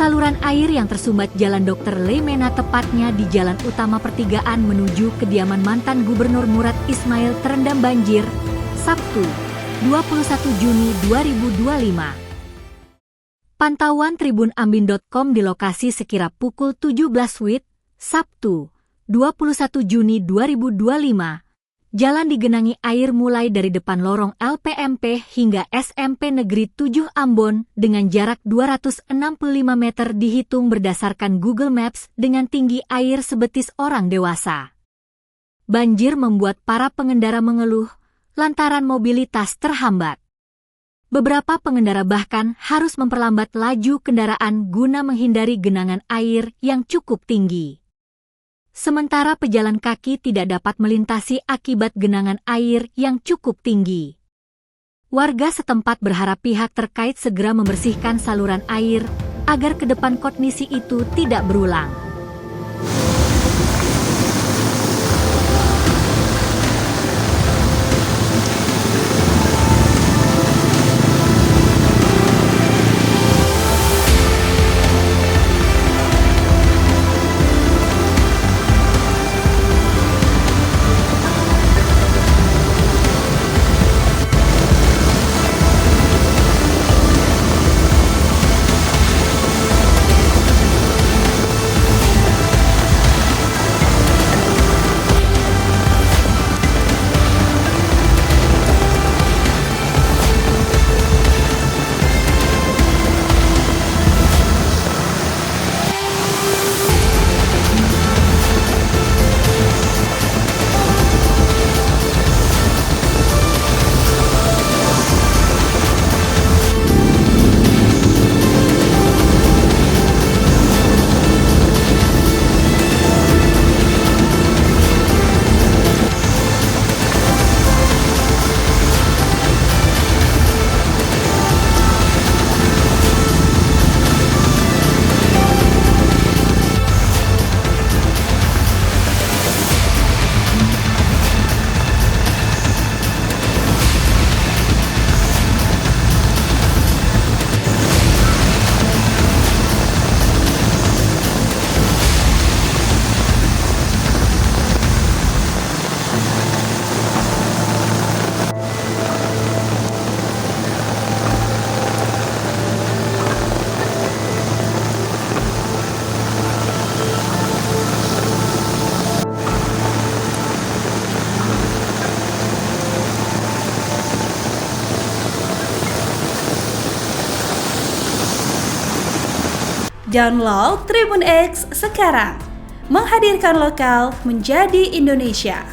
Saluran air yang tersumbat Jalan Dr. Leimena, tepatnya di Jalan Utama Pertigaan menuju kediaman mantan Gubernur Murad Ismail, terendam banjir, Sabtu, 21 Juni 2025. Pantauan tribunambin.com di lokasi sekira pukul 17 WIB, Sabtu, 21 Juni 2025. Jalan digenangi air mulai dari depan lorong LPMP hingga SMP Negeri 7 Ambon dengan jarak 265 meter dihitung berdasarkan Google Maps dengan tinggi air sebetis orang dewasa. Banjir membuat para pengendara mengeluh lantaran mobilitas terhambat. Beberapa pengendara bahkan harus memperlambat laju kendaraan guna menghindari genangan air yang cukup tinggi. Sementara pejalan kaki tidak dapat melintasi akibat genangan air yang cukup tinggi. Warga setempat berharap pihak terkait segera membersihkan saluran air agar ke depan kondisi itu tidak berulang. Download Tribun X sekarang, menghadirkan lokal menjadi Indonesia.